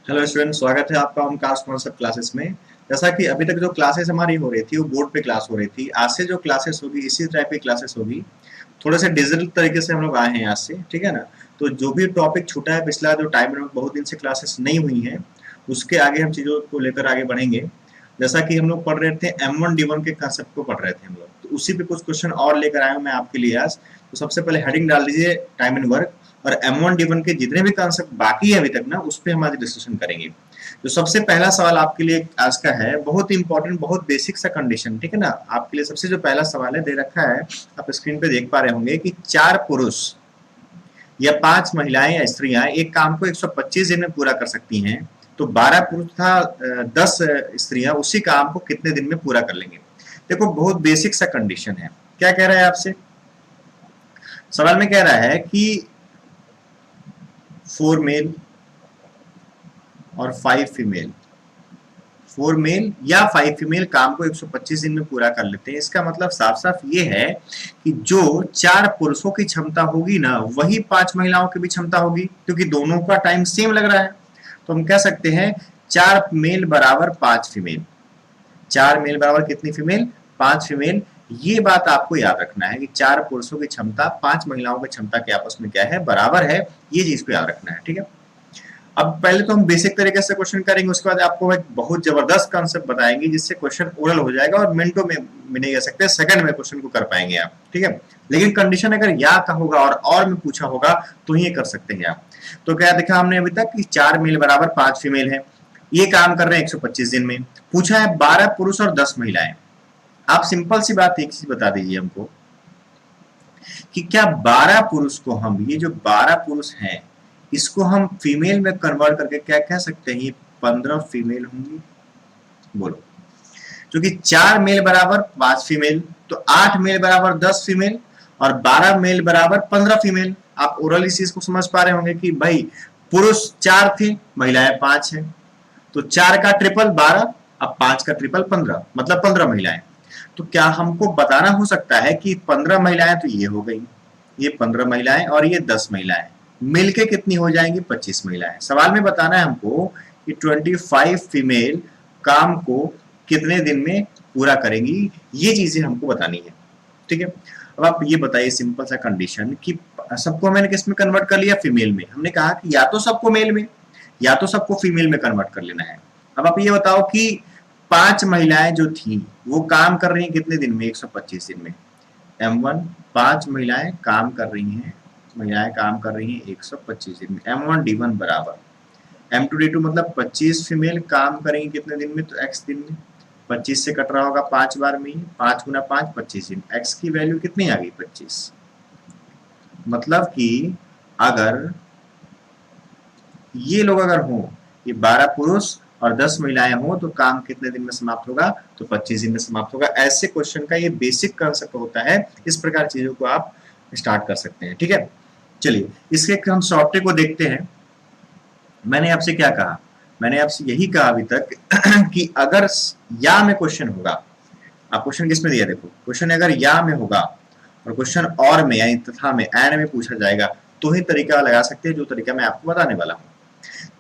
Hello student, स्वागत है आपका ओमकार्स कॉन्सेप्ट क्लासेस में। जैसा कि अभी तक जो क्लासेस हमारी हो रही थी वो बोर्ड पे क्लास हो रही थी। आज से जो क्लासेस होगी इसी टाइप की क्लासेस होगी। थोड़े से डिजिटल तरीके से हम लोग आए हैं आज से, ठीक है ना। तो जो भी टॉपिक छूटा है पिछला जो टाइम में बहुत दिन से क्लासेस नहीं हुई हैं, उसके आगे हम चीज़ों को लेकर आगे बढ़ेंगे। जैसा कि हम लोग पढ़ रहे थे M1D1 के कंसेप्ट को पढ़ रहे थे हम लोग, तो उसी पे कुछ क्वेश्चन और लेकर आया हूँ मैं आपके लिए आज। तो सबसे पहले हेडिंग डाल दीजिए टाइम एंड वर्क, और M1D1 के जितने भी कंसेप्ट बाकी है अभी तक ना, उस पर हम आज डिस्कशन करेंगे। तो सबसे पहला सवाल आपके लिए आज का है, बहुत इंपॉर्टेंट, बहुत बेसिक सा कंडीशन, ठीक है ना। आपके लिए सबसे जो पहला सवाल है दे रखा है, आप स्क्रीन पे देख पा रहे होंगे कि 4 पुरुष या 5 महिलाएं या स्त्रियां एक काम को 125 दिन में पूरा कर सकती हैं। तो 12 पुरुष था 10 स्त्रियां उसी काम को कितने दिन में पूरा कर लेंगे। देखो, बहुत बेसिक सा कंडीशन है। क्या कह रहा है आपसे सवाल में, कह रहा है कि 4 मेल और 5 फीमेल, 4 मेल या 5 फीमेल काम को 125 दिन में पूरा कर लेते हैं। इसका मतलब साफ साफ ये है कि जो 4 पुरुषों की क्षमता होगी ना, वही 5 महिलाओं की भी क्षमता होगी, क्योंकि दोनों का टाइम सेम लग रहा है। तो हम कह सकते हैं 4 मेल बराबर 5 फीमेल। 4 मेल बराबर कितनी फीमेल? 5 फीमेल। ये बात आपको याद रखना है कि 4 पुरुषों की क्षमता 5 महिलाओं की क्षमता के आपस में क्या है, बराबर है। ये चीज को याद रखना है, ठीक है। अब पहले तो हम बेसिक तरीके से क्वेश्चन करेंगे, उसके बाद आपको एक बहुत जबरदस्त कॉन्सेप्ट बताएंगे जिससे क्वेश्चन ओरल हो जाएगा और मिनटों में नहीं कह सकते, सेकंड में क्वेश्चन को कर पाएंगे आप, ठीक है। लेकिन कंडीशन अगर या का होगा और में पूछा होगा तो ही कर सकते हैं आप। तो क्या देखा हमने अभी तक कि 4 मेल बराबर 5 फीमेल है, ये काम कर रहे हैं 125 दिन में। पूछा है 12 पुरुष और 10 महिलाएं। आप सिंपल सी बात एक चीज बता दीजिए हमको कि क्या 12 पुरुष को हम, ये जो 12 पुरुष हैं, इसको हम फीमेल में कन्वर्ट करके क्या कह सकते हैं? ये 15 फीमेल होंगी। बोलो, क्योंकि 4 मेल बराबर 5 फीमेल, तो 8 मेल बराबर 10 फीमेल और 12 मेल बराबर 15 फीमेल। आप ओरल इस चीज को समझ पा रहे होंगे कि भाई पुरुष 4 थे, महिलाएं 5 है, तो 4 का ट्रिपल 12, अब 5 का ट्रिपल 15, मतलब 15 महिलाएं। तो क्या हमको बताना हो सकता है कि 15 महिलाएं तो ये हो गई, ये 15 महिलाएं और ये 10 महिलाएं मिलके कितनी हो जाएंगी? 25 महिलाएं। सवाल में बताना है हमको कि 25 फीमेल काम को कितने दिन में पूरा करेंगी, ये चीजें हमको बतानी है, ठीक है। अब आप ये बताइए सिंपल सा कंडीशन कि सबको मैंने किस में कन्वर्ट कर लिया? फीमेल में। हमने कहा कि या तो सबको मेल में या तो सबको फीमेल में कन्वर्ट कर लेना है। अब आप ये बताओ कि 5 महिलाएं जो थी वो काम कर रही हैं कितने दिन में? 125 दिन में। M1 5 महिलाएं काम कर रही हैं, महिलाएं काम कर रही हैं 125 दिन में। M1D1 बराबर M2D2 मतलब 25 फीमेल काम करेंगी कितने दिन में? तो x दिन में। 25 से कट रहा होगा 5 बार में ही, 5 गुना 5 25 दिन। x की वैल्यू कितनी आ गई? 25। मतलब कि अगर ये लोग अगर हो, ये 12 पुरुष और 10 महिलाएं हो, तो काम कितने दिन में समाप्त होगा? तो 25 दिन में समाप्त होगा। ऐसे क्वेश्चन का ये बेसिक कंसेप्ट होता है। इस प्रकार चीजों को आप स्टार्ट कर सकते हैं, ठीक है। चलिए इसके हम सॉफ्टवेयर को देखते हैं। मैंने आपसे क्या कहा? मैंने आपसे यही कहा अभी तक कि अगर या में क्वेश्चन होगा, आप क्वेश्चन किस में दिया? देखो, क्वेश्चन अगर या में होगा और क्वेश्चन और में यानी तथा में, एंड में पूछा जाएगा, तो ही तरीका लगा सकते हैं जो तरीका मैं आपको बताने वाला हूँ।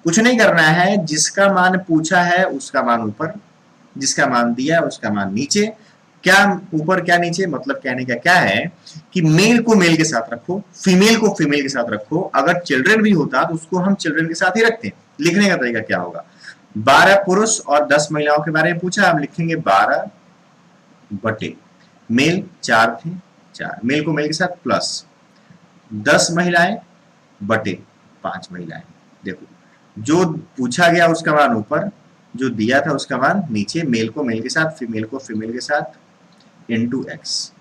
कुछ नहीं करना है, जिसका मान पूछा है उसका मान ऊपर, जिसका मान दिया है उसका मान नीचे। क्या ऊपर क्या नीचे? मतलब कहने का क्या है कि मेल को मेल के साथ रखो, फीमेल को फीमेल के साथ रखो। अगर चिल्ड्रन भी होता तो उसको हम चिल्ड्रन के साथ ही रखते हैं। लिखने का तरीका क्या होगा? 12 पुरुष और 10 महिलाओं के बारे में पूछा, हम लिखेंगे 12 बटे मेल 4 थे, 4 मेल को मेल के साथ प्लस 10 महिलाएं बटे 5 महिलाएं। देखो, जो पूछा गया उसका मान ऊपर, जो दिया था उसका मान नीचे, मेल को मेल के साथ, फीमेल को फीमेल के साथ, इंटू एक्स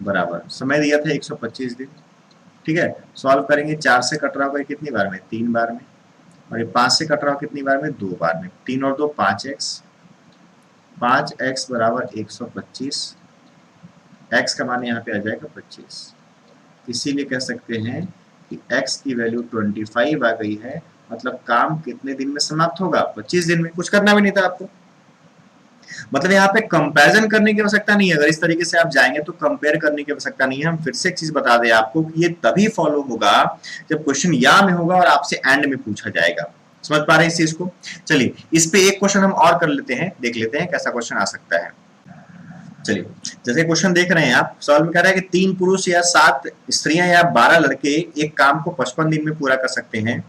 बराबर समय दिया था 125 दिन, ठीक है। सॉल्व करेंगे, 4 से कट रहा होगा कितनी बार में? 3 बार में, और ये 5 से कट रहा होगा कितनी बार में? 2 बार में। 3 और 2 5x, 5x बराबर 125, x का मान यहाँ पे आ जाएगा 25। इसीलिए कह सकते हैं कि x की वैल्यू 25 आ गई है। मतलब काम कितने दिन में समाप्त होगा? 25 दिन में। कुछ करना भी नहीं था आपको, मतलब यहाँ पे कंपैरिजन करने की आवश्यकता नहीं है। अगर इस तरीके से आप जाएंगे तो कंपेयर करने की आवश्यकता नहीं है। हम फिर से एक चीज बता दें आपको कि ये तभी फॉलो होगा जब क्वेश्चन या में होगा और आपसे एंड में पूछा जाएगा। समझ पा रहे हैं इस चीज को? चलिए इस पे एक क्वेश्चन हम और कर लेते हैं, देख लेते हैं कैसा क्वेश्चन आ सकता है। चलिए जैसे क्वेश्चन देख रहे हैं आप, सवाल में कह रहा है कि 3 पुरुष या 7 स्त्रियां या 12 लड़के एक काम को 55 दिन में पूरा कर सकते हैं।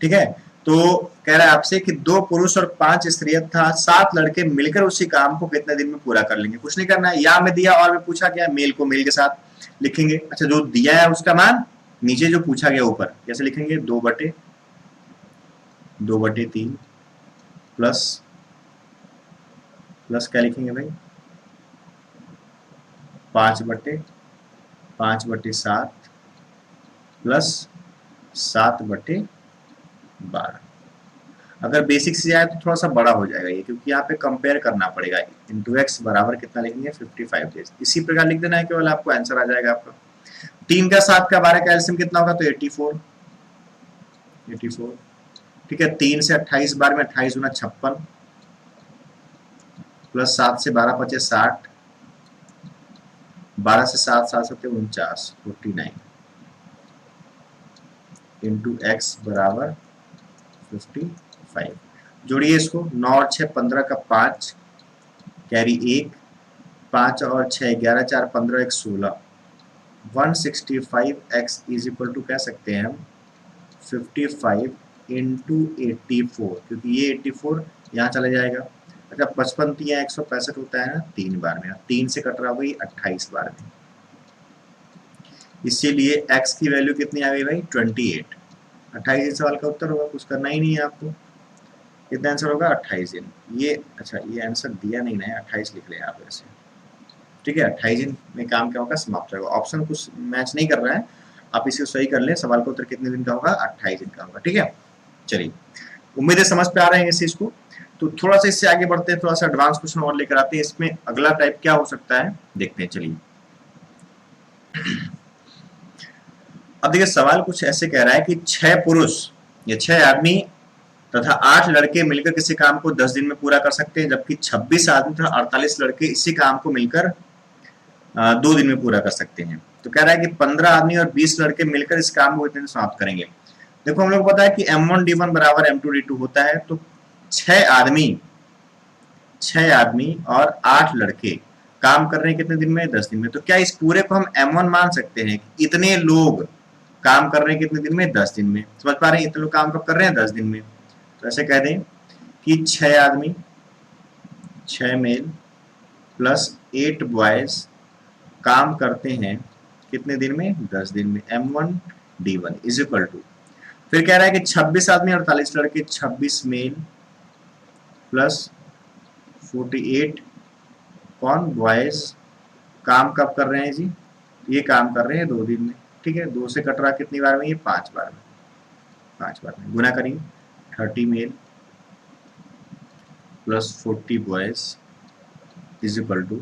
ठीक है, तो कह रहा है आपसे कि 2 पुरुष और 5 स्त्रियां तथा 7 लड़के मिलकर उसी काम को कितने दिन में पूरा कर लेंगे। कुछ नहीं करना है, या में दिया और में पूछा गया, मेल को मेल के साथ लिखेंगे। अच्छा, जो दिया है उसका मान नीचे, जो पूछा गया ऊपर, कैसे लिखेंगे? 2/3 प्लस क्या लिखेंगे भाई? 5/7 प्लस 7/12। अगर बेसिक से जाए तो थोड़ा सा बड़ा हो जाएगा ये, क्योंकि यहाँ पे कंपेयर करना पड़ेगा। इंटू एक्स बराबर कितना लिखेंगे? 55 डेज। इसी प्रकार लिख देना है, केवल आपको आंसर आ जाएगा आपका। 3 का 7 का 12 का एलसीएम कितना होगा? तो 84। ठीक है, 3 से 28 बार में 28 गुना 56 प्लस 7 से 12 पचे 60, 12 से 7 7 7 49 49 इंटू एक्स बराबर 55। जोड़िए इसको, 9 और 6 15 का 5 कैरी 1, 5 और 6 11 4 15 1 16, 165x इज इक्वल टू कह सकते हैं हम 55 इंटू 84, क्योंकि ये 84 यहाँ चला जाएगा। अच्छा, 55 3 165 होता है ना 3 बार में, 3 से कट रहा होगा 28 बार में, इसीलिए x की वैल्यू कितनी आ गई भाई? 28। 28 सवाल का उत्तर होगा, कुछ करना ही नहीं है आपको। कितना आंसर होगा? 28 दिन। ये अच्छा, ये आंसर दिया नहीं है, 28 लिख लें आप ऐसे। ठीक है, 28 दिन में काम क्या होगा? समाप्त होगा। ऑप्शन कुछ मैच नहीं कर रहा है, आप इसे सही कर लें। सवाल का उत्तर कितने दिन का होगा? 28 दिन का होगा। ठीक है, चलिए उम्मीद है समझ पे आ रहे हैं इस चीज को। तो थोड़ा सा इससे आगे बढ़ते हैं, थोड़ा सा एडवांस क्वेश्चन और लेकर आते हैं। इसमें अगला टाइप क्या हो सकता है देखते हैं। चलिए अब देखिए, सवाल कुछ ऐसे कह रहा है कि 6 पुरुष या 6 आदमी तथा 8 लड़के मिलकर किसी काम को 10 दिन में पूरा कर सकते हैं, जबकि 26 आदमी तथा 48 लड़के इसी काम को मिलकर 2 दिन में पूरा कर सकते हैं। तो कह रहा है कि 15 आदमी और 20 लड़के मिलकर इस काम को कितने दिन समाप्त करेंगे। देखो, हम लोग को पता है कि M1D1 बराबर M2D2 होता है, तो 6 आदमी और 8 लड़के काम कर रहे हैं कितने दिन में? 10 दिन में। तो क्या इस पूरे को हम M1 मान सकते हैं? इतने लोग काम कर रहे हैं कितने दिन में? 10 दिन में। समझ पा रहे हैं? इतने लोग काम कब कर रहे हैं? 10 दिन में। तो ऐसे कह दें कि 6 आदमी 6 मेल प्लस 8 बॉयज काम करते हैं कितने दिन में? 10 दिन में। M1D1 इज इक्वल टू, फिर कह रहा है कि 26 आदमी और 48 लड़के 26 मेल प्लस 48 कौन? बॉयज काम कब कर रहे हैं जी? ये काम कर रहे हैं 2 दिन में। ठीक है, 2 से कट रहा कितनी बार में? ये 5 बार में। 5 बार में गुना करिए, 30 male plus 40 boys is equal to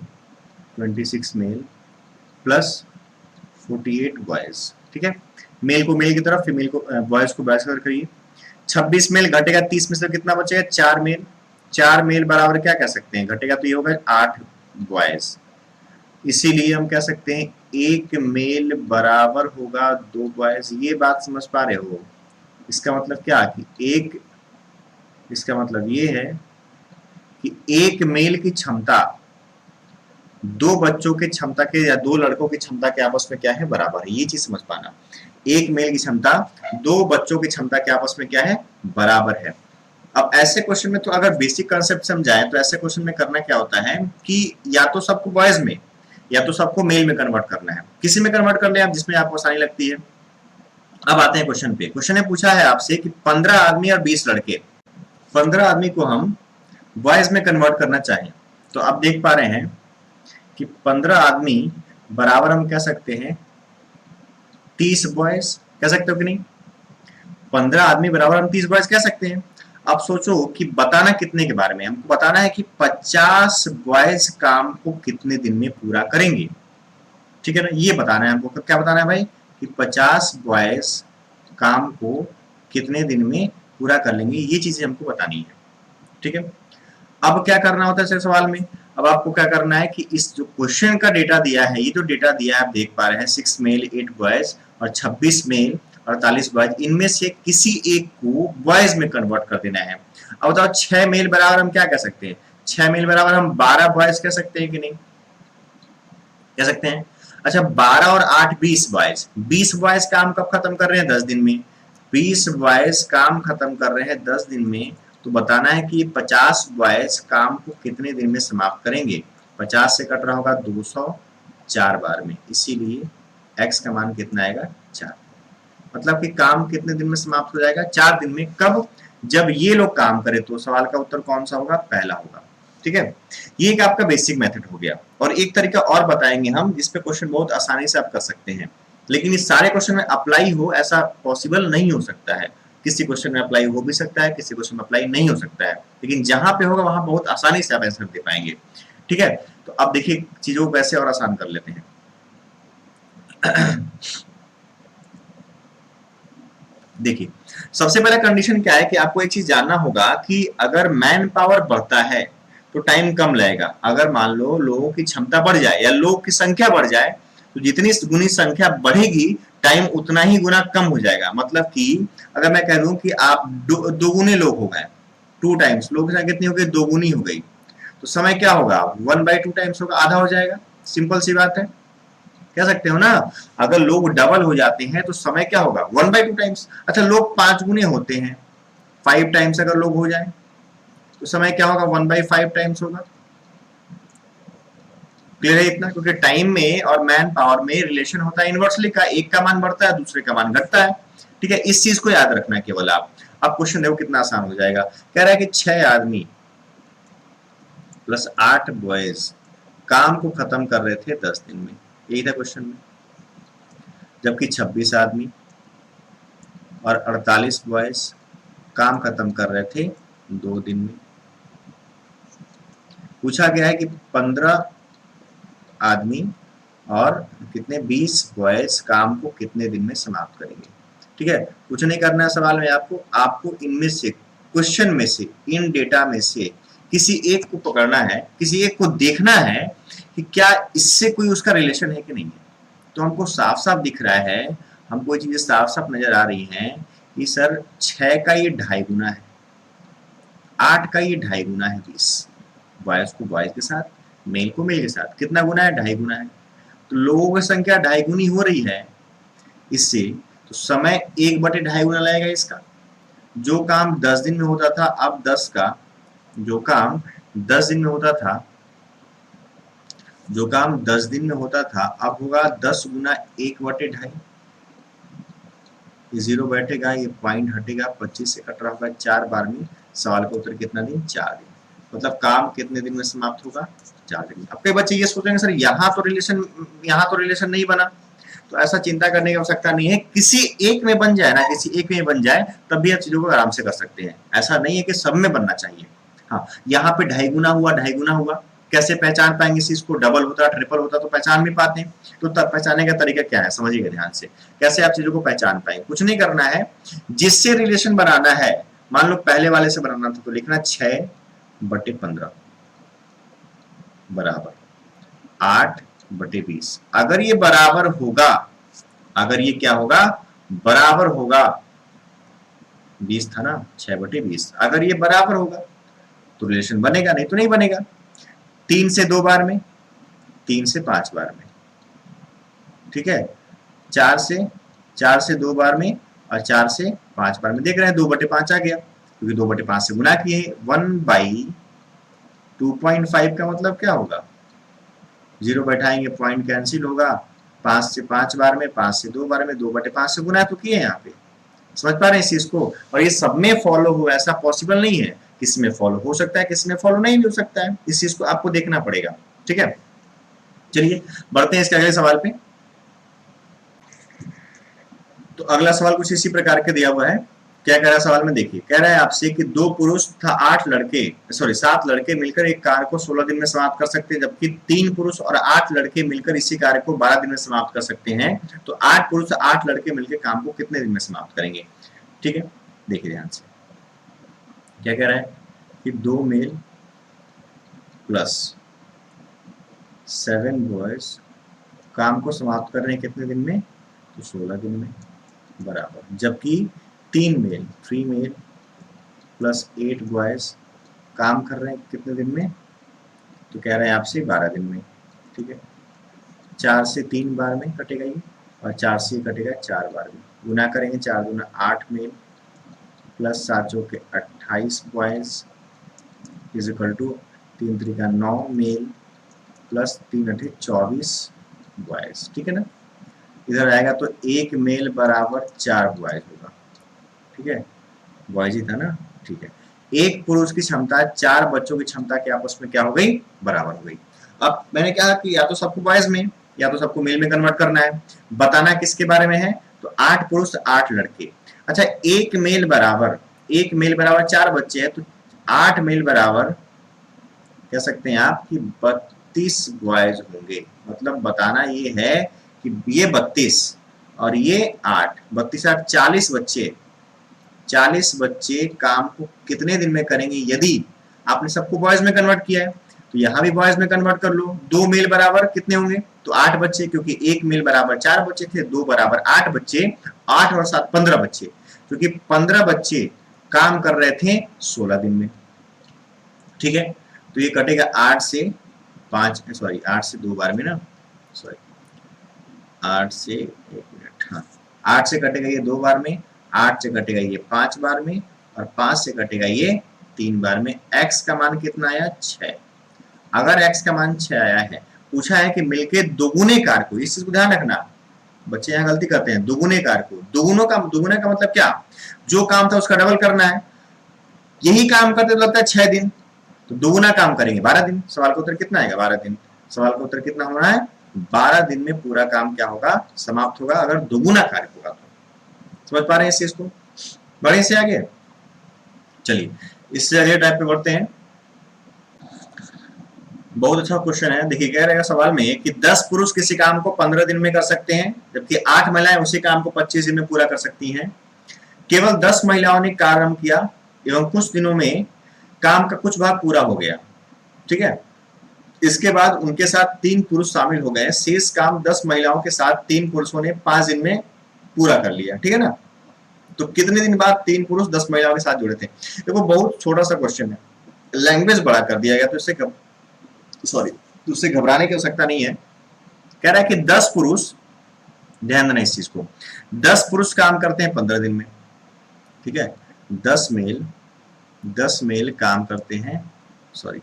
26 male plus 48 boys. ठीक है, मेल को मेल की तरफ, फीमेल को बॉयज को बॉयज की तरफ करिए। 26 मेल घटेगा 30 में से कितना बचेगा? 4 मेल। 4 मेल बराबर क्या कह सकते हैं? घटेगा तो ये होगा 8 बॉयज। इसीलिए हम कह सकते हैं 1 मेल बराबर होगा 2 बॉयज। ये बात समझ पा रहे हो? इसका मतलब क्या कि इसका मतलब ये है कि 1 मेल की क्षमता 2 बच्चों की क्षमता के या 2 लड़कों की क्षमता के आपस में क्या है? बराबर है। ये चीज समझ पाना, 1 मेल की क्षमता 2 बच्चों की क्षमता के आपस में क्या है? बराबर है। अब ऐसे क्वेश्चन में तो अगर बेसिक कंसेप्ट समझाएं तो ऐसे क्वेश्चन में करना क्या होता है कि या तो सबको बॉयज में या तो सबको मेल में कन्वर्ट करना है। किसी में कन्वर्ट कर ले आप जिसमें आपको आसानी लगती है। अब आते हैं क्वेश्चन पे। क्वेश्चन ने पूछा है आपसे कि 15 आदमी और 20 लड़के, 15 आदमी को हम बॉयज में कन्वर्ट करना चाहें, तो आप देख पा रहे हैं कि 15 आदमी बराबर हम कह सकते हैं 30 बॉयज। कह सकते हो कि नहीं? 15 आदमी बराबर हम 30 बॉयज कह सकते हैं। अब सोचो कि बताना कितने के बारे में, हमको बताना है कि 50 बॉयज काम को कितने दिन में पूरा करेंगे। ठीक है ना, ये बताना है हमको। क्या बताना है भाई? कि 50 बॉयज काम को कितने दिन में पूरा कर लेंगे, ये चीजें हमको बतानी है। ठीक है, अब क्या करना होता है सवाल में? अब आपको क्या करना है कि इस जो क्वेश्चन का डेटा दिया है, ये जो डेटा दिया है आप देख पा रहे हैं 6 मेल 8 बॉयज और 26 मेल 48 बॉयज, इनमें से किसी एक को बॉयज में कन्वर्ट कर देना है। अब बताओ 6 मेल बराबर हम क्या कह सकते हैं? 6 मेल बराबर हम 12 बॉयज कह सकते हैं कि नहीं? कह सकते हैं। अच्छा 12 और 8 20 बॉयज, 20 बॉयज काम कब खत्म कर रहे हैं? 10 दिन में। 20 बॉयज काम खत्म कर रहे हैं 10 दिन में, तो बताना है कि 50 बॉयज काम को कितने दिन में समाप्त करेंगे। 50 से कट रहा होगा 200 4 बार में, इसीलिए x का मान कितना आएगा? 4। मतलब कि काम कितने दिन में समाप्त हो जाएगा? 4 दिन में। कब? जब ये लोग काम करें। तो सवाल का उत्तर कौन सा होगा? पहला होगा। ठीक है, ये एक आपका बेसिक मेथड हो गया। और एक तरीका और बताएंगे हम जिस पे क्वेश्चन बहुत आसानी से आप कर सकते हैं, लेकिन इस सारे क्वेश्चन में अप्लाई हो ऐसा पॉसिबल नहीं हो सकता है। किसी क्वेश्चन में अप्लाई हो भी सकता है, किसी क्वेश्चन में अप्लाई नहीं हो सकता है, लेकिन जहां पे होगा वहां बहुत आसानी से आप आंसर दे पाएंगे। ठीक है, तो अब देखिए चीजों को कैसे और आसान कर लेते हैं। देखिए सबसे पहला कंडीशन क्या है कि आपको एक चीज जानना होगा कि अगर मैन पावर बढ़ता है तो टाइम कम लगेगा। अगर मान लो लोगों की क्षमता बढ़ जाए या लोग की संख्या बढ़ जाए, तो जितनी गुनी संख्या बढ़ेगी टाइम उतना ही गुना कम हो जाएगा। मतलब कि अगर मैं कह दूं कि आप दोगुने लोग हो गए, 2 टाइम्स, लोगों की संख्या कितनी हो गई? दोगुनी हो गई, तो समय क्या होगा? 1/2 टाइम्स होगा, आधा हो जाएगा। सिंपल सी बात है, कह सकते हो ना। अगर लोग डबल हो जाते हैं तो समय क्या होगा? 1/2 टाइम्स। अच्छा लोग 5 गुने होते हैं, 5 टाइम्स अगर लोग हो जाए तो समय क्या होगा? 1/5 टाइम्स होगा। क्लियर है इतना? क्योंकि टाइम में और मैन पावर में रिलेशन होता है इनवर्सली का, एक का मान बढ़ता है दूसरे का मान घटता है। ठीक है, इस चीज को याद रखना है केवल आप। अब क्वेश्चन देखो कितना आसान हो जाएगा। कह रहा है कि 6 आदमी प्लस 8 बॉयज काम को खत्म कर रहे थे 10 दिन में, यही था क्वेश्चन में। जबकि 26 आदमी और 48 बॉयज काम खत्म कर रहे थे 2 दिन में। पूछा गया है कि 15 आदमी और कितने 20 बॉयज काम को कितने दिन में समाप्त करेंगे। ठीक है, कुछ नहीं करना है सवाल में आपको, आपको इनमें से क्वेश्चन में से इन डेटा में से किसी एक को पकड़ना है, किसी एक को देखना है कि क्या इससे कोई उसका रिलेशन है कि नहीं है। तो हमको साफ साफ दिख रहा है, हमको ये चीजें साफ साफ नजर आ रही हैं कि सर 6 का ये 2.5 गुना है, 8 का ये 2.5 गुना है 20, बॉयज को बॉयज के साथ, मेल को मेल के साथ कितना गुना है? 2.5 गुना है। तो लोगों की संख्या 2.5 गुनी हो रही है इससे, तो समय 1/2 गुना लगेगा इसका। जो काम 10 दिन में होता था अब 10 का, जो काम 10 दिन में होता था, जो काम 10 दिन में होता था अब होगा 10 गुना 1/2। ये 0 बैठेगा, ये पॉइंट हटेगा, 25 से कट रहा होगा 4 बार में। सवाल का उत्तर कितना दिन? 4 दिन। मतलब काम कितने दिन में समाप्त होगा? 4 दिन में। अब कई बच्चे ये सोचेंगे सर यहाँ तो रिलेशन नहीं बना, तो ऐसा चिंता करने की आवश्यकता नहीं है। किसी एक में बन जाए ना, किसी एक में बन जाए तब भी आप चीजों को आराम से कर सकते हैं। ऐसा नहीं है कि सब में बनना चाहिए। हाँ, यहाँ पे 2.5 गुना हुआ, 2.5 गुना हुआ, कैसे पहचान पाएंगे इस चीज को? डबल होता, ट्रिपल होता तो पहचान भी पाते हैं। तो तब पहचानने का तरीका क्या है समझिएगा ध्यान से। कैसे आप चीजों को पहचान पाएंगे? कुछ नहीं करना है, जिससे रिलेशन बनाना है, मान लो पहले वाले से बनाना था तो लिखना 6/15 बराबर 8/20। अगर ये बराबर होगा, अगर ये क्या होगा? बराबर होगा, 20 था ना, 6/20, अगर ये बराबर होगा तो रिलेशन बनेगा, नहीं तो नहीं बनेगा। 3 से 2 बार में, 3 से 5 बार में, ठीक है, 4 से 2 बार में और 4 से 5 बार में। देख रहे हैं 2/5 आ गया, क्योंकि 2/5 से गुना किए। 1/2.5 का मतलब क्या होगा? 0 बैठाएंगे पॉइंट कैंसिल होगा, 5 से 5 बार में, 5 से 2 बार में, 2/5 से गुना तो किए यहाँ पे। समझ पा रहे हैं इस चीज को? और ये सब में फॉलो हो ऐसा पॉसिबल नहीं है, किसी में फॉलो हो सकता है, किसी में फॉलो नहीं भी हो सकता है। इस चीज को आपको देखना पड़ेगा। ठीक है, चलिए बढ़ते हैं इसके अगले सवाल पे। तो अगला सवाल कुछ इसी प्रकार के दिया हुआ है। क्या कह रहा है सवाल में? देखिए, कह रहा है आपसे कि 2 पुरुष तथा 7 लड़के मिलकर एक कार्य को 16 दिन में समाप्त कर सकते हैं, जबकि 3 पुरुष और 8 लड़के मिलकर इसी कार्य को 12 दिन में समाप्त कर सकते हैं। तो 8 पुरुष 8 लड़के मिलकर काम को कितने दिन में समाप्त करेंगे? ठीक है, देखिए ध्यान से क्या कह रहा है कि 2 मेल प्लस 7 बॉयज काम को समाप्त कर रहे हैं कितने दिन में? तो 16 दिन में। बराबर, जबकि 3 मेल 3 मेल प्लस 8 बॉयज काम कर रहे हैं कितने दिन में, तो कह रहे हैं आपसे 12 दिन में। ठीक है, 4 से 3 बार में कटेगा ये, और 4 से कटेगा 4 बार में। गुना करेंगे 4 गुना 8 मेल प्लस 7 चौके 28 बॉयज इज इक्वल टू 3 त्रिका 9 मेल प्लस 3 अठे 24 बॉयज। ठीक है ना, इधर आएगा तो 1 मेल बराबर 4 बॉयज होगा। ठीक है, बॉयज ही था ना। ठीक है, एक पुरुष की क्षमता 4 बच्चों की क्षमता के आपस में क्या हो गई, बराबर हो गई। अब मैंने कहा कि या तो सबको बॉयज में या तो सबको मेल में कन्वर्ट करना है। बताना किसके बारे में है, तो 8 पुरुष 8 लड़के। अच्छा, एक मेल बराबर 4 बच्चे हैं, तो 8 मेल बराबर कह सकते हैं आप कि 32 बॉयज होंगे। मतलब बताना ये है कि ये 32 और ये 8, 32 8 40 बच्चे, 40 बच्चे काम को कितने दिन में करेंगे। यदि आपने सबको बॉयज में कन्वर्ट किया है तो यहाँ भी बॉयज में कन्वर्ट कर लो। 2 मेल बराबर कितने होंगे, तो 8 बच्चे, क्योंकि 1 मेल बराबर 4 बच्चे थे, 2 बराबर 8 बच्चे, 8 और 7 15 बच्चे, क्योंकि 15 बच्चे काम कर रहे थे 16 दिन में। ठीक है, तो ये कटेगा 8 से 5, सॉरी 8 से 2 बार में ना, सॉरी 8 से 1 मिनट, हाँ 8 से कटेगा ये 2 बार में, 8 से कटेगा ये 5 बार में, और 5 से कटेगा ये 3 बार में। x का मान कितना आया, 6। अगर x का मान 6 आया है, पूछा है कि मिलके दोगुने कार को, इस चीज को ध्यान रखना, बच्चे यहाँ गलती करते हैं, दोगुने कार को, दोगुने का मतलब क्या, जो काम था उसका डबल करना है। यही काम करते तो लगता है 6 दिन, तो दोगुना काम करेंगे 12 दिन। सवाल का उत्तर कितना आएगा, 12 दिन। सवाल का उत्तर कितना होना है, 12 दिन में पूरा काम क्या होगा, समाप्त होगा, अगर दोगुना कार्य होगा तो। समझ पा रहे हैं इस चीज को, बढ़े से आगे। चलिए इससे अगले टाइप पे बढ़ते हैं। बहुत अच्छा क्वेश्चन है, देखिए कह रहेगा सवाल में कि 10 पुरुष किसी काम को 15 दिन में कर सकते हैं, जबकि 8 महिलाएं उसी काम को 25 दिन में पूरा कर सकती हैं। केवल 10 महिलाओं ने कार्य आरंभ किया एवं कुछ दिनों में काम का कुछ भाग पूरा हो गया। ठीक है, इसके बाद उनके साथ 3 पुरुष शामिल हो गए। शेष काम 10 महिलाओं के साथ 3 पुरुषों ने 5 दिन में पूरा कर लिया। ठीक है ना, तो कितने दिन बाद 3 पुरुष 10 महिलाओं के साथ जुड़े थे। देखो बहुत छोटा सा क्वेश्चन है, लैंग्वेज बड़ा कर दिया गया, तो इससे उससे घबराने की आवश्यकता नहीं है। कह रहा है कि 10 पुरुष, ध्यान देना इस चीज को, 10 पुरुष काम करते हैं 15 दिन में। ठीक है, 10 मेल काम करते हैं, सॉरी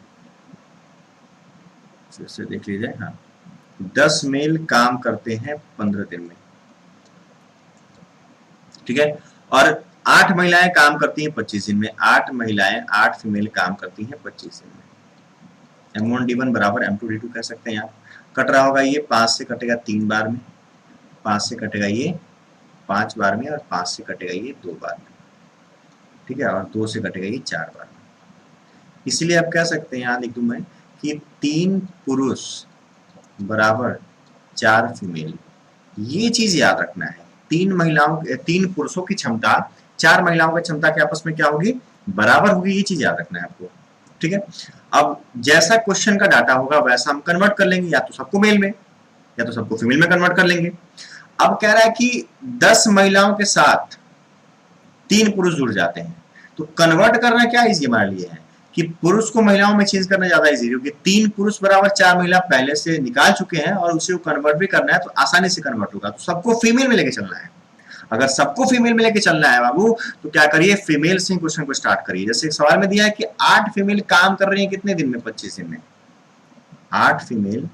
फिर से देख लीजिए, हाँ 10 मेल काम करते हैं 15 दिन में। ठीक है, और 8 महिलाएं काम करती हैं 25 दिन में। 8 महिलाएं, 8 फीमेल काम करती हैं 25 दिन में। M1 D1 बराबर M2 D2 कह सकते हैं आप। कट रहा होगा ये, 5 से कटेगा 3 बार में, 5 से कटेगा ये 5 बार में, और 5 से कटेगा ये 2 बार में। ठीक है, और 2 से कटेगा ये 4 बार में। इसलिए आप कह सकते हैं, यहाँ लिख दूं मैं कि 3 पुरुष बराबर 4 फीमेल। ये चीज याद रखना है, 3 पुरुषों की क्षमता 4 महिलाओं की क्षमता के आपस में क्या होगी, बराबर होगी। ये चीज याद रखना है आपको। ठीक है, अब जैसा क्वेश्चन का डाटा होगा वैसा हम कन्वर्ट कर लेंगे, या तो सबको मेल में या तो सबको फीमेल में कन्वर्ट कर लेंगे। अब कह रहा है कि 10 महिलाओं के साथ 3 पुरुष जुड़ जाते हैं, तो कन्वर्ट करना क्या इजी हमारे लिए है कि पुरुष को महिलाओं में चेंज करना ज्यादा इजी, क्योंकि 3 पुरुष बराबर 4 महिला पहले से निकाल चुके हैं और उसे कन्वर्ट भी करना है, तो आसानी से कन्वर्ट होगा। तो सबको फीमेल में लेके चलना है। अगर सबको फीमेल में लेके चलना है बाबू, तो क्या करिए, फीमेल से क्वेश्चन को स्टार्ट करिए। जैसे सवाल में दिया है कि 8 फीमेल काम कर रही हैं कितने दिन में, 25 दिन में। 8 फीमेल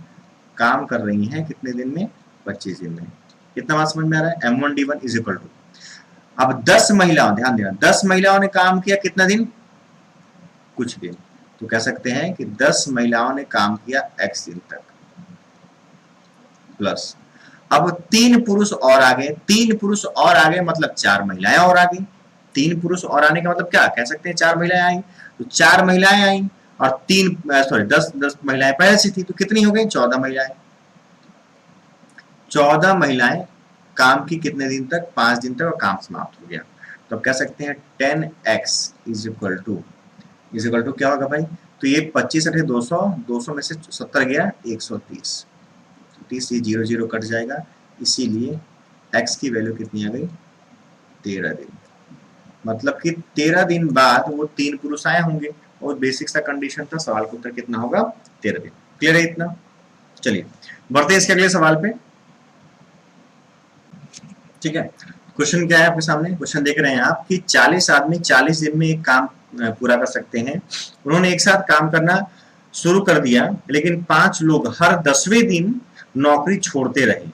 काम कर रही हैं कितने दिन में, 25 दिन में। कितना बात समझ में आ रहा है, M1 D1 is equal to, अब 10 महिलाओं, ध्यान देना, 10 महिलाओं ने काम किया कितना दिन, कुछ दिन, तो कह सकते हैं कि 10 महिलाओं ने काम किया x दिन तक, प्लस अब 3 पुरुष और आगे, 3 पुरुष और आगे मतलब 4 महिलाएं और आगे। 3 पुरुष और आने का मतलब क्या कह सकते हैं, 4 महिलाएं आई, तो 4 महिलाएं आई और 10 महिलाएं पहले से थी, तो कितनी हो गई, 14 महिलाएं। 14 महिलाएं काम की कितने दिन तक, 5 दिन तक, और काम समाप्त हो गया। तो अब कह सकते हैं 10x इज इक्वल टू क्या होगा भाई, तो ये 25 अठे 200, 200 में से 70 गया 130, 30 ये 0 0 कट जाएगा, इसीलिए x की वैल्यू कितनी आ गई, 13 दिन, मतलब कि 13 दिन बाद वो 3 पुरुष आए होंगे और बेसिक सा कंडीशन था, सवाल का उत्तर कितना होगा 13 दिन। क्लियर है इतना? चलिए बढ़ते हैं इसके अगले सवाल पे। ठीक है, क्वेश्चन क्या है आपके सामने? क्वेश्चन देख रहे हैं आप कि 40 आदमी 40 दिन में एक काम पूरा कर सकते हैं। उन्होंने एक साथ काम करना शुरू कर दिया, लेकिन 5 लोग हर 10वें दिन नौकरी छोड़ते रहे।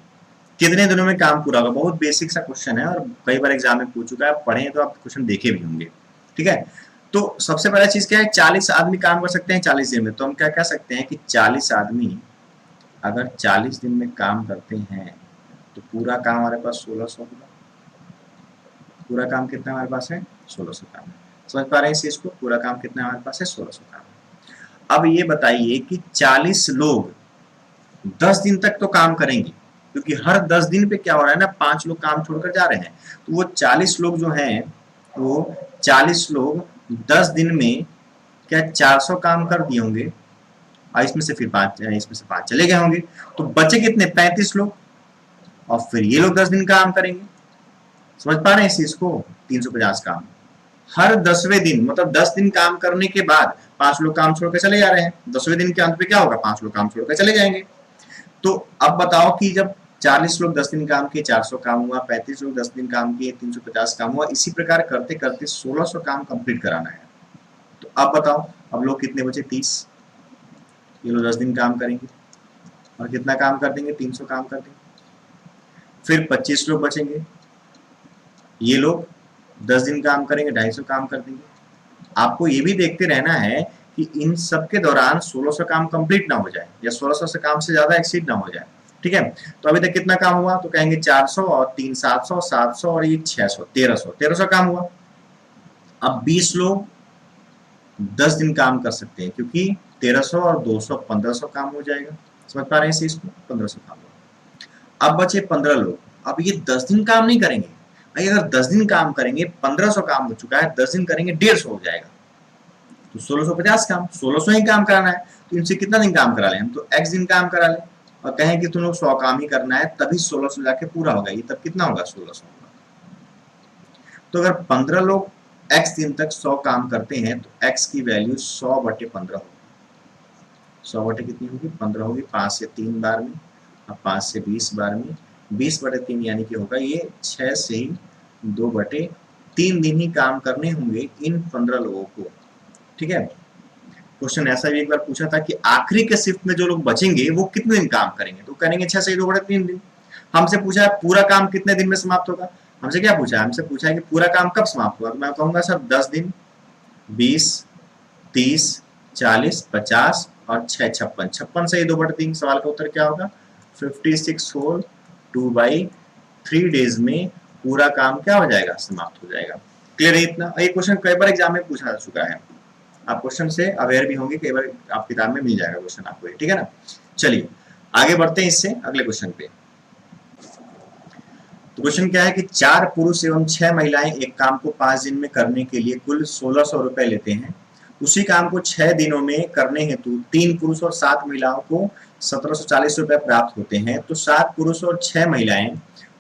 कितने दिनों में काम पूरा होगा? बहुत बेसिक सा क्वेश्चन है और कई बार एग्जाम में पूछ चुका है, आप पढ़े तो आप क्वेश्चन देखे भी होंगे। ठीक है, तो सबसे पहला चीज क्या है, 40 आदमी काम कर सकते हैं 40 दिन में, तो हम क्या कह सकते हैं कि 40 आदमी अगर 40 दिन में काम करते हैं तो पूरा काम हमारे पास 1600 होगा। पूरा काम कितना हमारे पास है? 1600 काम। समझ पा रहे हैं इस चीज को? पूरा काम कितना हमारे पास है? 1600 काम। अब ये बताइए कि 40 लोग 10 दिन तक तो काम करेंगे, क्योंकि हर 10 दिन पे क्या हो रहा है ना, 5 लोग काम छोड़कर जा रहे हैं, तो वो 40 लोग जो हैं वो 40 लोग 10 दिन में क्या 400 काम कर दिए होंगे, और इसमें से फिर 5 चले गए होंगे, तो बचे कितने? 35 लोग। और फिर ये लोग 10 दिन काम करेंगे। समझ पा रहे हैं इस चीज को? 350 काम हर 10वें दिन, मतलब 10 दिन काम करने के बाद 5 लोग काम छोड़ के चले जा रहे हैं, 10वें दिन के अंत पे क्या होगा? 5 लोग काम छोड़ के चले जाएंगे। तो अब बताओ कि जब 40 लोग 10 दिन काम किए 400 काम हुआ, 35 लोग 10 दिन काम किए 350 काम हुआ, इसी प्रकार करते करते 1600 काम कंप्लीट कराना है। तो अब बताओ, अब लोग कितने बचे? 30। ये लोग 10 दिन काम करेंगे और कितना काम कर देंगे? 300 काम कर देंगे। फिर 25 लोग बचेंगे, ये लोग 10 दिन काम करेंगे, 250 काम कर देंगे। आपको ये भी देखते रहना है कि इन सब के दौरान 1600 काम कंप्लीट ना हो जाए या 1600 से काम से ज्यादा एक्सीड ना हो जाए। ठीक है, तो अभी तक कितना काम हुआ? तो कहेंगे 400 और 3 700, 700 और ये 600, 1300 काम हुआ। अब 20 लोग 10 दिन काम कर सकते हैं, क्योंकि 1300 और 200 1500 काम हो जाएगा। समझ पा रहे हैं इस चीज को? 1500 काम हुआ। अब बचे 15 लोग, अब ये 10 दिन काम नहीं करेंगे भाई। अगर 10 दिन काम करेंगे, 1500 काम हो चुका है, 10 दिन करेंगे 150 हो जाएगा, तो 1650 काम, 1600 ही काम कराना है, तो इनसे कितना दिन काम करा लें हम? तो x दिन काम करा लें और कहें कि तुम लोग 100 काम ही करना है, तभी 1600 जाके पूरा होगा। ये तब कितना होगा? 1600 होगा। तो अगर 15 लोग x दिन तक 100 काम करते हैं तो x की वैल्यू 100/15 होगी। 100 कितनी होगी? 15 होगी। 5 से 3 बार में, अब 5 से 20 बार में, 20/3 यानी कि होगा ये 6 से ही 2/3 दिन ही काम करने होंगे इन 15 लोगों को। ठीक है, क्वेश्चन ऐसा भी एक बार पूछा था कि आखिरी के शिफ्ट में जो लोग बचेंगे वो कितने दिन काम करेंगे, तो करेंगे 6 से 2/3 दिन। हमसे पूछा है पूरा काम कितने दिन में समाप्त होगा। हमसे क्या पूछा है? हमसे पूछा है कि पूरा काम कब समाप्त होगा, तो मैं कहूंगा सर 10 दिन, 20, 30, 40, 50 और 6 56। 56 से 2/3। सवाल का उत्तर क्या होगा? 56 होल 2/3 डेज में पूरा काम क्या हो जाएगा? समाप्त हो जाएगा। क्लियर है इतना? ये क्वेश्चन कई बार एग्जाम में पूछा जा चुका है, आप क्वेश्चन से अवेयर भी होंगे, कई बार आप किताब में मिल जाएगा क्वेश्चन आपको। ठीक है ना? चलिए आगे बढ़ते हैं इससे अगले क्वेश्चन पे। तो क्वेश्चन क्या है कि 4 पुरुष एवं 6 महिलाएं एक काम को 5 दिन में करने के लिए कुल 1600 रुपए लेते हैं। उसी काम को 6 दिनों में करने हेतु 3 पुरुष और 7 महिलाओं को 1740 रुपए प्राप्त होते हैं। तो 7 पुरुष और 6 महिलाएं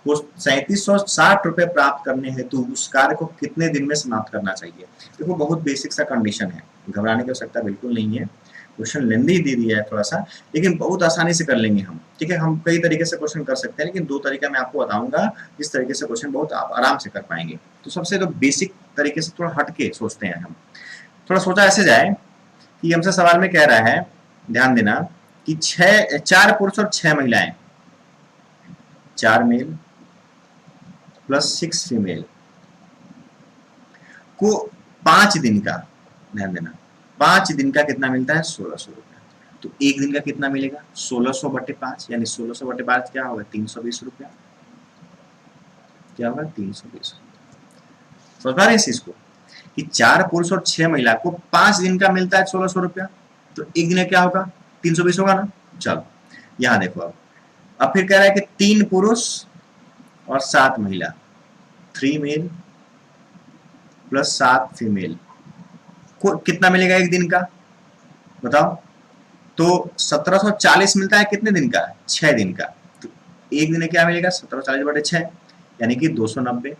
को 3760 रुपए प्राप्त करने हेतु उस कार्य को कितने दिन में समाप्त करना चाहिए? देखो बहुत बेसिक सा कंडीशन है, घबराने की आवश्यकता बिल्कुल नहीं है। क्वेश्चन लेंदी दे दिया है थोड़ा सा, लेकिन बहुत आसानी से कर लेंगे हम। ठीक है, हम कई तरीके से क्वेश्चन कर सकते हैं, लेकिन 2 तरीका मैं आपको बताऊंगा जिस तरीके से क्वेश्चन बहुत आप आराम से कर पाएंगे। तो सबसे तो बेसिक तरीके से थोड़ा हटके सोचते हैं हम। थोड़ा सोचा ऐसे जाए कि हमसे सवाल में कह रहा है, ध्यान देना, कि 4 पुरुष और 6 महिलाएं, 4 मेल प्लस 6 फीमेल को 5 दिन का, ध्यान देना, 5 दिन का कितना मिलता है? 1600 रुपया। तो एक दिन का कितना मिलेगा? 1600/5, यानी 1600/5 क्या होगा? 320 रुपया। क्या होगा? 320। समझ पा रहे हैं इस चीज को कि 4 पुरुष और 6 महिला को 5 दिन का मिलता है 1600 रुपया, तो एक दिन क्या होगा? 320 होगा ना। चलो यहां देखो, अब फिर कह रहा है कि 3 पुरुष और 7 महिला, 3 मेल प्लस 7 फीमेल को कितना मिलेगा एक दिन का? बताओ। तो 1740 मिलता है कितने दिन का? 6 दिन का। तो एक दिन क्या मिलेगा? 1740/6, यानी कि 290।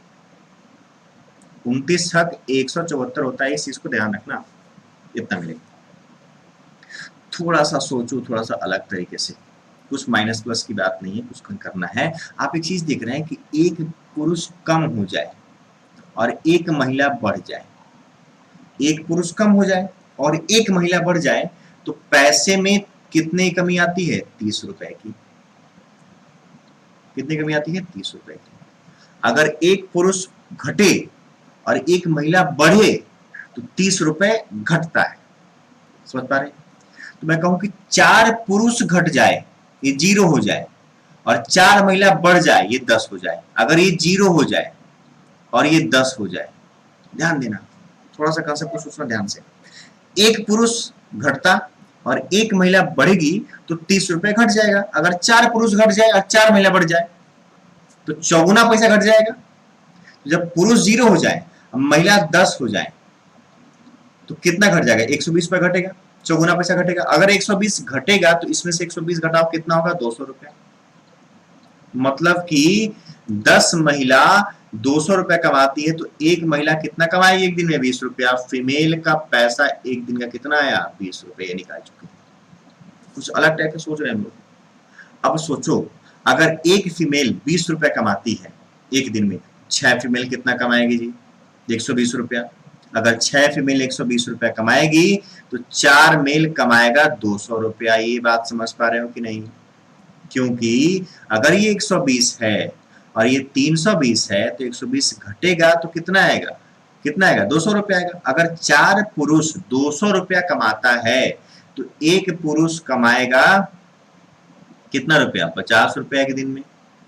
29 हक 174 होता है, इस चीज को ध्यान रखना, इतना मिलेगा। थोड़ा सा सोचो, थोड़ा सा अलग तरीके से, कुछ माइनस प्लस की बात नहीं है, कुछ करना है। आप एक चीज देख रहे हैं कि एक पुरुष कम हो जाए और एक महिला बढ़ जाए, एक पुरुष कम हो जाए और एक महिला बढ़ जाए, तो पैसे में कितने कमी आती है? 30 रुपए की। कितनी कमी आती है? 30 रुपए की। अगर एक पुरुष घटे और एक महिला बढ़े तो 30 रुपए घटता है, समझ पा रहे? तो मैं कहूं कि 4 पुरुष घट जाए, ये 0 हो जाए, और 4 महिला बढ़ जाए, ये 10 हो जाए। अगर ये 0 हो जाए और ये 10 हो जाए, ध्यान देना, थोड़ा सा कंसेप्ट को सोचना ध्यान से। एक पुरुष घटता और एक महिला बढ़ेगी तो 30 रुपए घट जाएगा। अगर 4 पुरुष घट जाए और 4 महिला बढ़ जाए तो चौगुना पैसा घट जाएगा। जब पुरुष 0 हो जाए, महिला 10 हो जाए, तो कितना घट जाएगा? 120 रुपए घटेगा, चौगुना पैसा घटेगा। अगर 120 घटेगा तो इसमें से 120 घटाओ, कितना होगा? 200 रुपया। मतलब कि 10 महिला 200 रुपया कमाती है, तो एक महिला कितना कमाएगी एक दिन में? 20 रुपया। फीमेल का पैसा एक दिन का कितना आया? 20 रुपये निकाल चुके। कुछ अलग टाइप का सोच रहे हैं हम लोग। अब सोचो, अगर एक फीमेल 20 रुपया कमाती है एक दिन में, 6 फीमेल कितना कमाएगी जी? 120 रुपया। अगर 6 फीमेल 120 रुपया कमाएगी तो 4 मेल कमाएगा 200 रुपया। ये बात समझ पा रहे हो कि नहीं? क्योंकि अगर ये 120 है और ये 320 है तो 120 घटेगा तो कितना आएगा? कितना आएगा? 200 रुपया आएगा। अगर 4 पुरुष 200 रुपया कमाता है तो एक पुरुष कमाएगा कितना रुपया? 50 रुपया एक दिन में।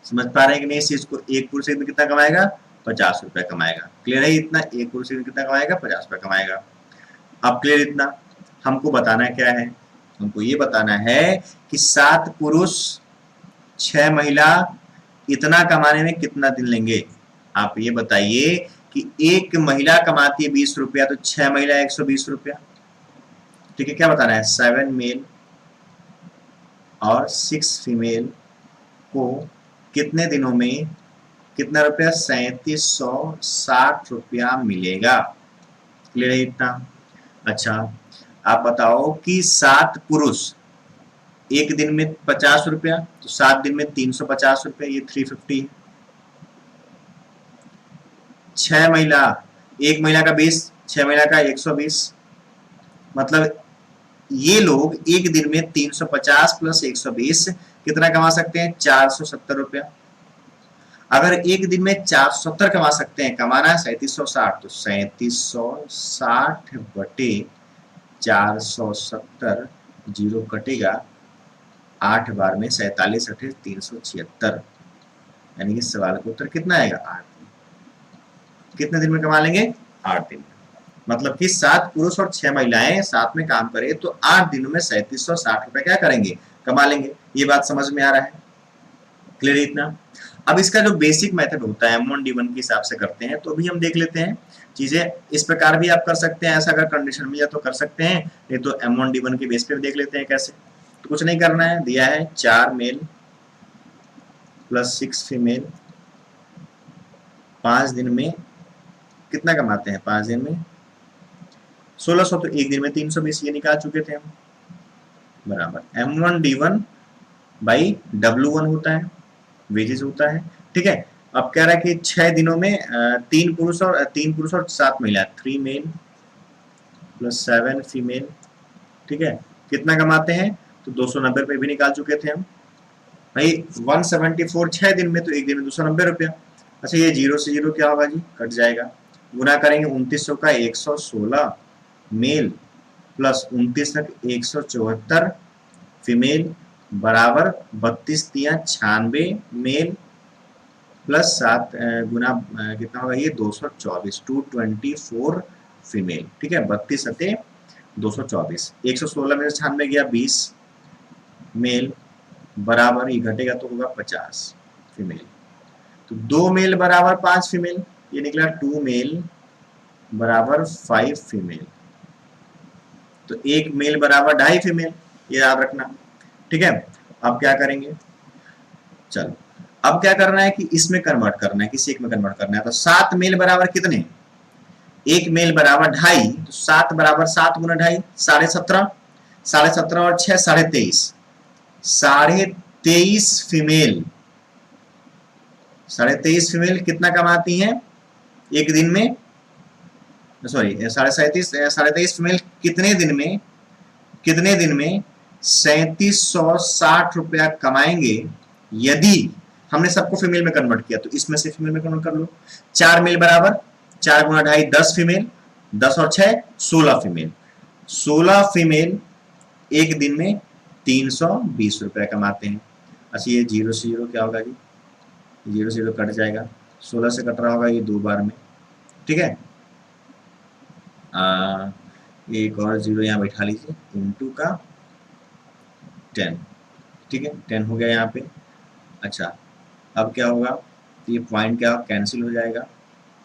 समझ पा रहे हैं कि नहीं इस चीज को? एक पुरुष एक दिन कितना कमाएगा? 50 रुपया कमाएगा। क्लियर है इतना? एक पुरुष एक दिन कितना कमाएगा? 50 रुपया कमाएगा। अब क्लियर इतना? हमको बताना क्या है? हमको ये बताना है कि 7 पुरुष 6 महिला इतना कमाने में कितना दिन लेंगे? आप ये बताइए कि एक महिला कमाती है 20 रुपया, तो 6 महिला 120 रुपया। ठीक है, क्या बताना है? 7 मेल और 6 फीमेल को कितने दिनों में कितना रुपया? 3760 रुपया मिलेगा। क्लियर है इतना? अच्छा, आप बताओ कि 7 पुरुष एक दिन में 50 रुपया, तो 7 दिन में 350 रुपया, ये 350 है। 6 महिला, एक महिला का 20, 6 महिला का 120, मतलब ये लोग एक दिन में 350 प्लस 120 कितना कमा सकते हैं? 470 रुपया। अगर एक दिन में 470 कमा सकते हैं, कमाना है 3760, तो 3760 बटे 470, जीरो कटेगा 8 बार में, 47 अठे 376, यानी कि सवाल का उत्तर कितना आएगा? 8 दिन। कितने दिन में कमा लेंगे? 8 दिन। मतलब कि 7 पुरुष और 6 महिलाएं साथ में काम करें तो 8 दिनों में 3760 रुपए क्या करेंगे? कमा लेंगे। ये बात समझ में आ रहा है? क्लियर इतना? अब इसका जो बेसिक मेथड होता है M1 D1 के हिसाब से करते हैं, तो अभी हम देख लेते हैं। चीजें इस प्रकार भी आप कर सकते हैं, ऐसा अगर कंडीशन मिले तो कर सकते हैं, नहीं तो M1 D1 के बेस पे भी देख लेते हैं कैसे। तो कुछ नहीं करना है, दिया है 4 मेल प्लस 6 फीमेल 5 दिन में कितना कमाते हैं? 5 दिन में 1600, तो एक दिन में 320, ये निकाल चुके थे हम। बराबर M1 D1 बाई W1 होता है, वेजेस होता है। ठीक है, अब कह रहा है कि 6 दिनों में 3 पुरुष और 7 महिला, 3 मेल प्लस 7 फीमेल, ठीक है, कितना कमाते हैं? तो 290 रुपए भी निकाल चुके थे हम भाई। 174 6 दिन में, तो एक दिन में 290 रुपया। अच्छा, ये 0 से 0 क्या होगा जी? कट जाएगा। गुना करेंगे 2900 का 116 मेल प्लस 29 तक 174 फीमेल बराबर 32 तिया 96 मेल प्लस 7 गुना कितना होगा? ये 224, 224 फीमेल। ठीक है, 32 सते 224, 116 में से 96 गया 20 मेल बराबर, ये घटेगा तो होगा 50 फीमेल। तो 2 मेल बराबर 5 फीमेल, ये निकला 2 मेल बराबर 5 फीमेल। तो 1 मेल बराबर 2.5 फीमेल, ये याद रखना। ठीक है, अब क्या करेंगे? चलो, अब क्या करना है कि इसमें कन्वर्ट करना है, किसी एक में कन्वर्ट करना है। तो 7 मेल बराबर कितने? एक मेल बराबर 2.5, तो 7 बराबर 7 गुना 2.5 17.5, 17.5 और 6 23.5, 23.5 फीमेल, 23.5 फीमेल कितना कमाती हैं एक दिन में, सॉरी 23.5 फीमेल कितने दिन में 3760 रुपया कमाएंगे यदि हमने सबको फीमेल में कन्वर्ट किया, तो इसमें से फीमेल में कन्वर्ट कर लो। 4 मेल बराबर 4 गुना 2.5 10 फीमेल, 10 और 6 16 फीमेल, 16 फीमेल एक दिन में 320 रुपया कमाते हैं। अच्छा ये 0 से 0 क्या होगा जी, 0 से 0 कट जाएगा, 16 से कट रहा होगा ये 2 बार में, ठीक है। एक और 0 यहाँ बैठा लीजिए, इनटू का 10, ठीक है 10 हो गया यहाँ पे। अच्छा अब क्या होगा, ये पॉइंट क्या कैंसिल हो जाएगा,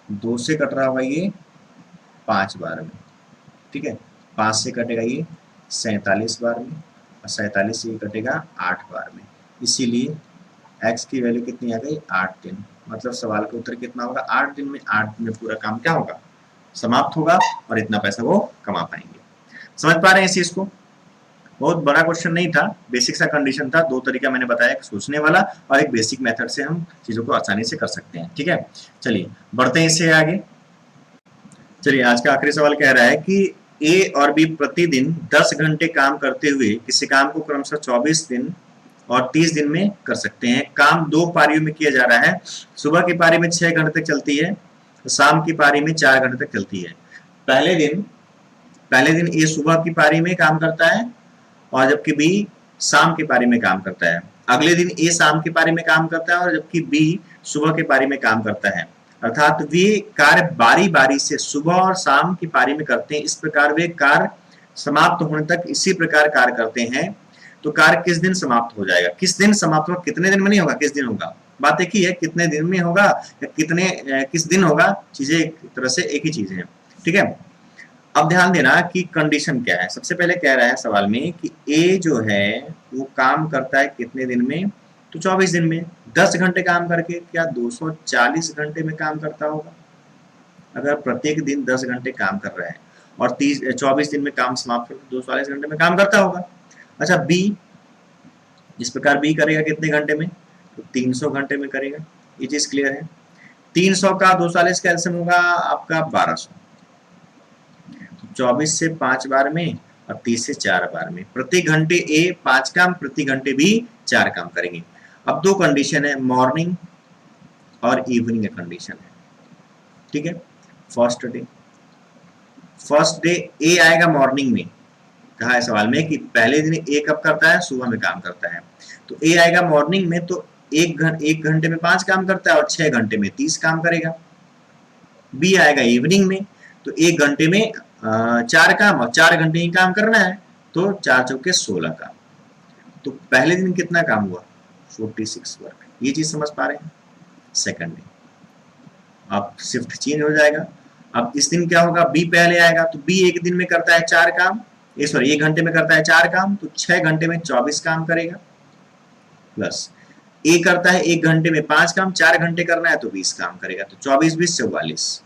2 से कट रहा होगा ये 5 बार में, ठीक है 5 से कटेगा ये 47 बार में, और 47 से ये कटेगा 8 बार में, इसीलिए x की वैल्यू कितनी आ गई 8 दिन। मतलब सवाल का उत्तर कितना होगा, 8 दिन में, 8 दिन में पूरा काम क्या होगा समाप्त होगा और इतना पैसा वो कमा पाएंगे। समझ पा रहे हैं इस चीज को, बहुत बड़ा क्वेश्चन नहीं था, बेसिक सा कंडीशन था, 2 तरीका मैंने बताया, एक सोचने वाला और एक बेसिक मेथड से हम चीजों को आसानी से कर सकते हैं, ठीक है। चलिए बढ़ते हैं इससे आगे। चलिए आज का आखिरी सवाल कह रहा है कि ए और बी प्रतिदिन 10 घंटे काम करते हुए किसी काम को क्रमशः 24 दिन और 30 दिन में कर सकते हैं। काम 2 पारियों में किया जा रहा है, सुबह की पारी में 6 घंटे तक चलती है, शाम की पारी में 4 घंटे तक चलती है। पहले दिन ए सुबह की पारी में काम करता है और जबकि बी शाम की पारी में काम करता है। अगले दिन ए शाम की पारी में काम करता है और जबकि बी सुबह की पारी में काम करता है। अर्थात वे कार्य बारी बारी से सुबह और शाम की पारी में करते हैं। इस प्रकार वे कार्य समाप्त होने तक इसी प्रकार कार्य करते हैं। तो कार्य किस दिन समाप्त हो जाएगा, किस दिन समाप्त होगा, कितने दिन में नहीं होगा, किस दिन होगा, बात एक ही है, कितने दिन में होगा या किस दिन होगा, चीजें एक तरह से एक ही चीज है, ठीक है। अब ध्यान देना कि कंडीशन क्या है। सबसे पहले कह रहा है सवाल में कि ए जो है वो काम करता है कितने दिन में, तो 24 दिन में। 10 घंटे काम करके क्या 240 घंटे में काम करता होगा, अगर प्रत्येक दिन 10 घंटे काम कर रहा है और 24 दिन में काम समाप्त कर 240 घंटे में काम करता होगा। अच्छा बी, इस प्रकार बी करेगा कितने घंटे में, तो 300 घंटे में करेगा, ये चीज क्लियर है। 300 का 240 का एलसीएम होगा आपका 1200, 24 से 5 बार में और 30 से 4 बार में। प्रति घंटे ए 5 काम, प्रति घंटे बी 4 काम करेंगे। अब 2 कंडीशन है, मॉर्निंग और इवनिंग का कंडीशन है, ठीक है। फर्स्ट डे ए आएगा मॉर्निंग में, कहा है सवाल में कि पहले दिन ए कब करता है, सुबह में काम करता है, तो ए आएगा मॉर्निंग में, तो 1 घंटे में 5 काम करता है और 6 घंटे में 30 काम करेगा। बी आएगा इवनिंग में, तो 1 घंटे में 4 काम और 4 घंटे ही काम करना है, तो 4 चौके 16 काम। तो पहले दिन कितना काम हुआ 46 वर्क, ये चीज समझ पा रहे हैं। सेकंड डे अब शिफ्ट चेंज हो जाएगा। अब इस दिन क्या होगा, बी पहले आएगा, तो बी एक दिन में करता है 4 काम, सॉरी 1 घंटे में करता है 4 काम, तो 6 घंटे में 24 काम करेगा। प्लस ए करता है 1 घंटे में 5 काम, 4 घंटे करना है तो 20 काम करेगा, तो 24 20 44,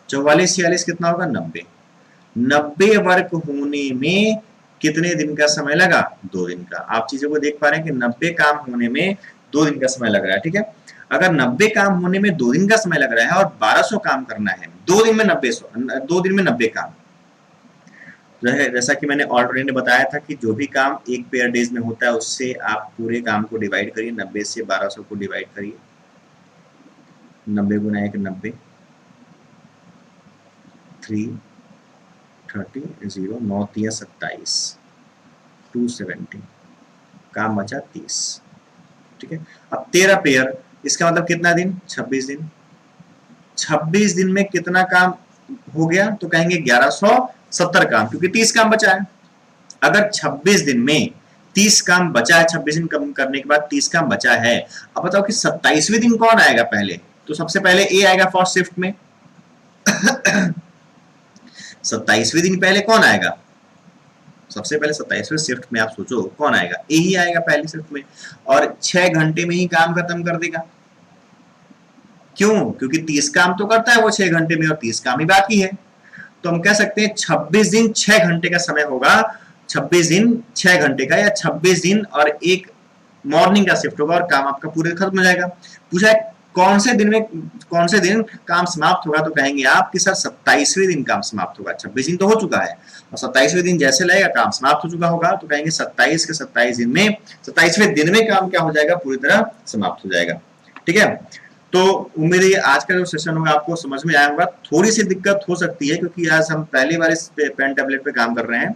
44 46 कितना होगा 90। 90 वर्क होने में कितने दिन का समय लगा, 2 दिन का। आप चीजों को देख पा रहे हैं कि 90 काम होने में 2 दिन का समय लग रहा है, ठीक है। अगर 90 काम होने में 2 दिन का समय लग रहा है और 1200 काम करना है, 2 दिन में 90 काम, जैसा कि मैंने ऑलरेडी बताया था कि जो भी काम एक पेयर डेज में होता है उससे आप पूरे काम को डिवाइड करिए, 90 से 1200 को डिवाइड करिए, 90 गुना 1 90, 330 0 9 3 27, 270, काम बचा 30, ठीक है। अब 13 पेयर, इसका मतलब कितना दिन, 26 दिन। 26 दिन में कितना काम हो गया, तो कहेंगे 1170 काम, क्योंकि 30 काम बचा है। अगर 26 दिन में 30 काम बचा है, 26 दिन कम करने के बाद 30 काम बचा है, अब बताओ कि 27वें दिन कौन आएगा पहले, तो सबसे पहले ए आएगा फर्स्ट शिफ्ट में। 27वें दिन पहले कौन आएगा, सबसे पहले 27वें शिफ्ट में आप सोचो कौन आएगा, ए ही आएगा पहली शिफ्ट में, और 6 घंटे में ही काम खत्म कर देगा। क्यों? क्योंकि 30 काम तो करता है वो 6 घंटे में और 30 काम ही बाकी है। तो हम कह सकते हैं 26 दिन 6 घंटे का समय होगा, 26 दिन 6 घंटे का, या 26 दिन और एक मॉर्निंग का शिफ्ट होगा और काम आपका पूरे खत्म हो जाएगा। पूछा है कौन से दिन काम समाप्त होगा, तो कहेंगे आप कि सर 27वें दिन काम समाप्त होगा। 26 दिन तो हो चुका है और 27वें दिन जैसे लगेगा काम समाप्त हो चुका होगा, तो कहेंगे 27 के 27 दिन में 27वें दिन में काम क्या हो जाएगा, पूरी तरह समाप्त हो जाएगा। ठीक है, तो उम्मीद है आज का जो सेशन होगा आपको समझ में आया होगा। थोड़ी सी दिक्कत हो सकती है क्योंकि आज हम पहली बार इस पेन टैबलेट पे काम कर रहे हैं,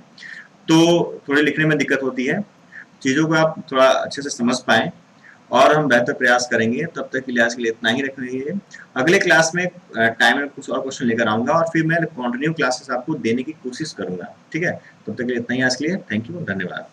तो थोड़ी लिखने में दिक्कत होती है। चीज़ों को आप थोड़ा अच्छे से समझ पाएं और हम बेहतर प्रयास करेंगे। तब तक के लिए आज के लिए इतना ही रखेंगे। अगले क्लास में टाइम में कुछ और क्वेश्चन लेकर आऊंगा और फिर मैं कंटिन्यू क्लासेस आपको देने की कोशिश करूंगा। ठीक है, तब तक के लिए इतना ही आज के लिए। थैंक यू, धन्यवाद।